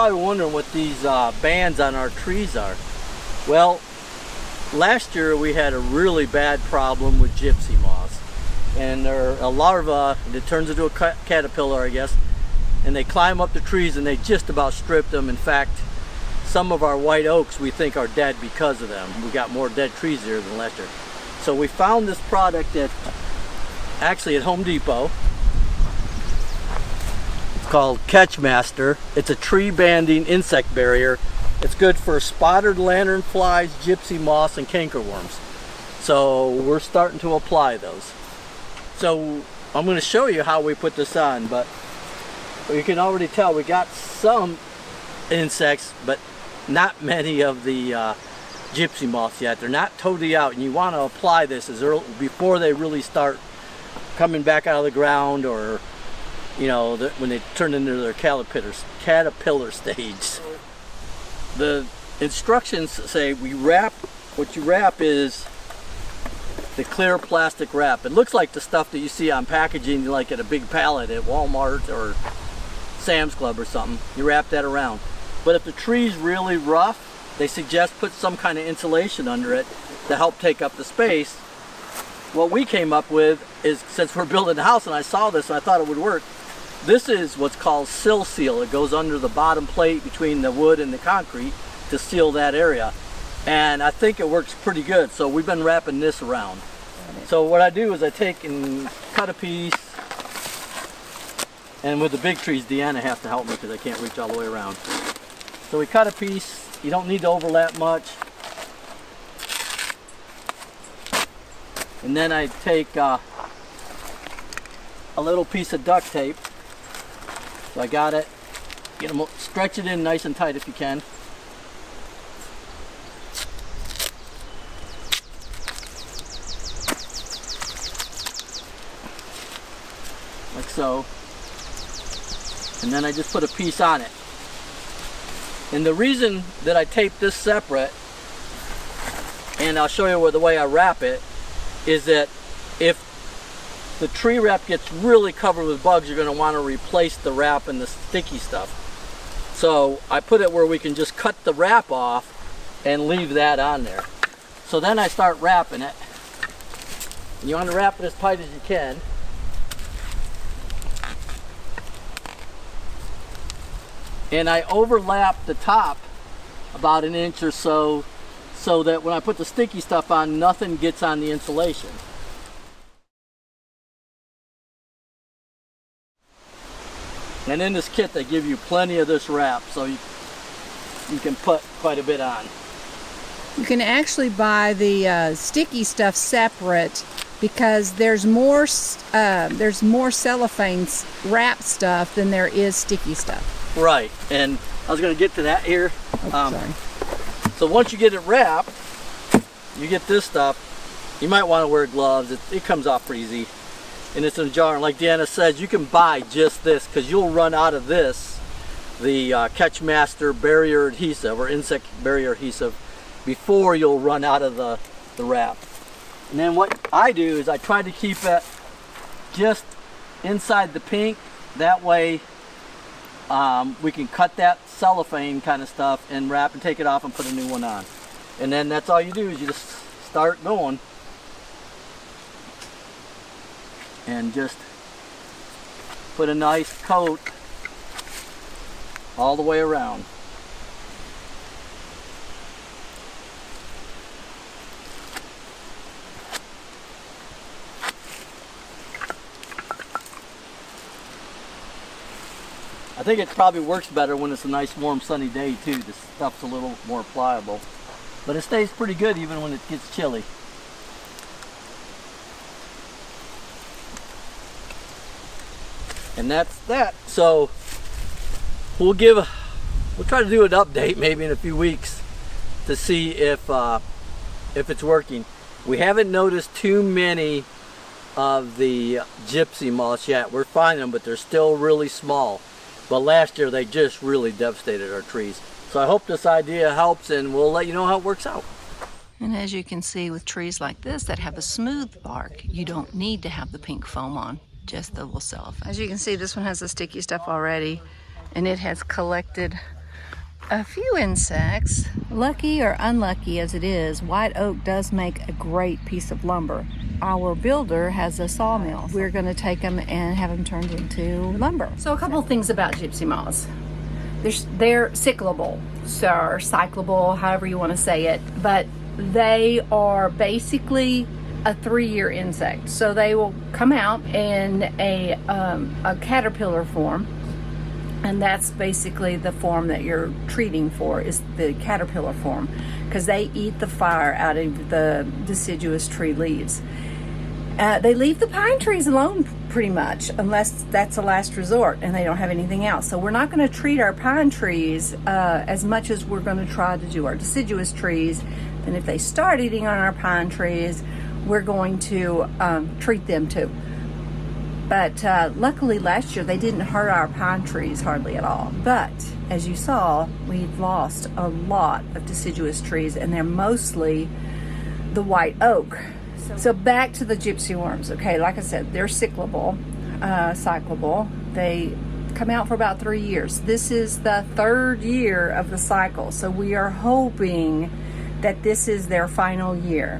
probably wondering what these bands on our trees are. Well, last year we had a really bad problem with gypsy moths, and they're a larva that turns into a caterpillar, I guess, and they climb up the trees and they just about stripped them. In fact, some of our white oaks we think are dead because of them. We got more dead trees here than last year. So we found this product actually at Home Depot. It's called Catchmaster. It's a tree banding insect barrier. It's good for spotted lanternflies, gypsy moths, and cankerworms. So we're starting to apply those. So I'm going to show you how we put this on, but you can already tell we got some insects, but not many of the gypsy moths yet. They're not totally out, and you want to apply this as early, before they really start coming back out of the ground, or you know, when they turn into their caterpillar stage. The instructions say what you wrap is the clear plastic wrap. It looks like the stuff that you see on packaging, like at a big pallet at Walmart or Sam's Club or something. You wrap that around. But if the tree's really rough, they suggest put some kind of insulation under it to help take up the space. What we came up with is, since we're building a house and I saw this and I thought it would work, this is what's called sill seal. It goes under the bottom plate between the wood and the concrete to seal that area. And I think it works pretty good, so we've been wrapping this around. So what I do is I take and cut a piece, and with the big trees, DeAnna has to help me because I can't reach all the way around. So we cut a piece. You don't need to overlap much. And then I take a little piece of duct tape. So I got it. Stretch it in nice and tight if you can. Like so. And then I just put a piece on it. And the reason that I tape this separate, and I'll show you the way I wrap it, is that if the tree wrap gets really covered with bugs, you're going to want to replace the wrap and the sticky stuff. So I put it where we can just cut the wrap off and leave that on there. So then I start wrapping it. You want to wrap it as tight as you can. And I overlap the top about an inch or so, so that when I put the sticky stuff on, nothing gets on the insulation. And in this kit they give you plenty of this wrap, so you can put quite a bit on. You can actually buy the sticky stuff separate, because there's more cellophane wrap stuff than there is sticky stuff. Right, and I was going to get to that here. Sorry. So once you get it wrapped, you get this stuff. You might want to wear gloves. It comes off pretty easy. And it's in a jar. And like DeAnna says, you can buy just this, because you'll run out of this, the Catchmaster barrier adhesive, or insect barrier adhesive, before you'll run out of the wrap. And then what I do is I try to keep it just inside the pink. That way we can cut that cellophane kind of stuff and wrap and take it off and put a new one on. And then that's all you do, is you just start going and just put a nice coat all the way around. I think it probably works better when it's a nice warm sunny day too. This stuff's a little more pliable. But it stays pretty good even when it gets chilly. And that's that. So we'll try to do an update maybe in a few weeks to see if it's working. We haven't noticed too many of the gypsy moths yet. We're finding them, but they're still really small. But last year they just really devastated our trees. So I hope this idea helps, and we'll let you know how it works out. And as you can see with trees like this that have a smooth bark, you don't need to have the pink foam on, just the little cellophane. As you can see, this one has the sticky stuff already, and it has collected A few insects. Lucky or unlucky as it is, white oak does make a great piece of lumber. Our builder has a sawmill. We're going to take them and have them turned into lumber. So a couple of things about gypsy moths. They're cyclable, or cyclable, however you want to say it, but they are basically a 3-year insect. So they will come out in a caterpillar form, and that's basically the form that you're treating for, is the caterpillar form, because they eat the fire out of the deciduous tree leaves. They leave the pine trees alone pretty much, unless that's a last resort and they don't have anything else. So we're not going to treat our pine trees as much as we're going to try to do our deciduous trees. And if they start eating on our pine trees, we're going to treat them too. But luckily last year they didn't hurt our pine trees hardly at all. But as you saw, we've lost a lot of deciduous trees, and they're mostly the white oak. So back to the gypsy worms. Okay, like I said, they're cyclable. They come out for about 3 years. This is the 3rd year of the cycle, so we are hoping that this is their final year.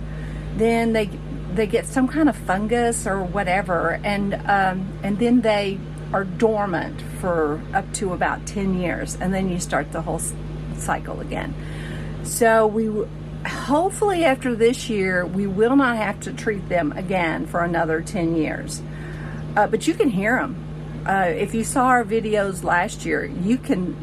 Then they get some kind of fungus or whatever, and then they are dormant for up to about 10 years, and then you start the whole cycle again. So hopefully after this year, we will not have to treat them again for another 10 years. But you can hear them. If you saw our videos last year, you can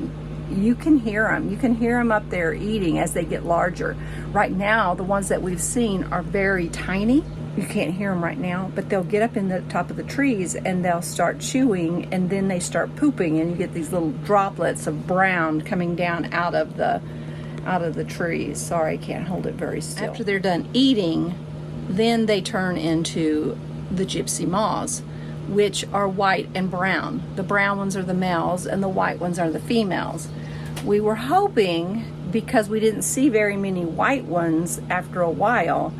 hear them. You can hear them up there eating as they get larger. Right now, the ones that we've seen are very tiny. You can't hear them right now, but they'll get up in the top of the trees and they'll start chewing, and then they start pooping, and you get these little droplets of brown coming down out of the trees. Sorry, I can't hold it very still. After they're done eating, then they turn into the gypsy moths, which are white and brown. The brown ones are the males and the white ones are the females. We were hoping, because we didn't see very many white ones after a while,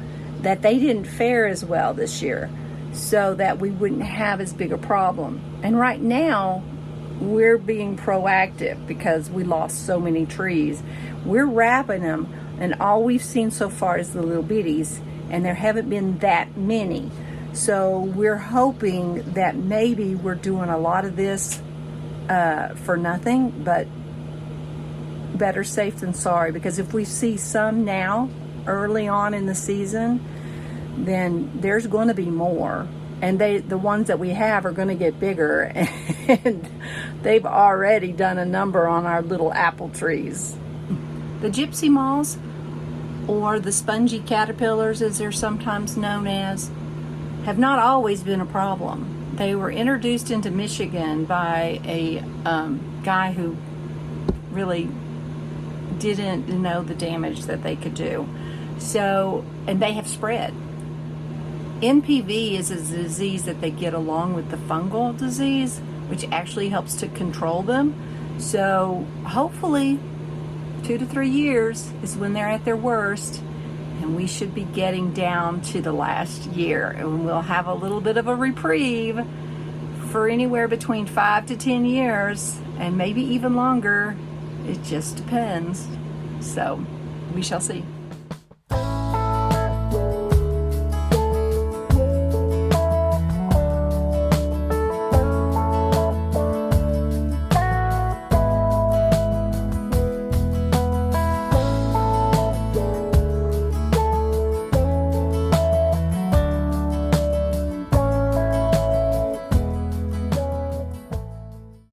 that they didn't fare as well this year, so that we wouldn't have as big a problem. And right now, we're being proactive because we lost so many trees. We're wrapping them, and all we've seen so far is the little bitties, and there haven't been that many. So we're hoping that maybe we're doing a lot of this for nothing, but better safe than sorry, because if we see some now early on in the season, then there's going to be more, and the ones that we have are going to get bigger, and they've already done a number on our little apple trees. The gypsy moths, or the spongy caterpillars as they're sometimes known as, have not always been a problem. They were introduced into Michigan by a guy who really didn't know the damage that they could do. So, and they have spread. NPV is a disease that they get along with the fungal disease, which actually helps to control them. So hopefully 2 to 3 years is when they're at their worst, and we should be getting down to the last year, and we'll have a little bit of a reprieve for anywhere between 5 to 10 years, and maybe even longer. It just depends. So we shall see.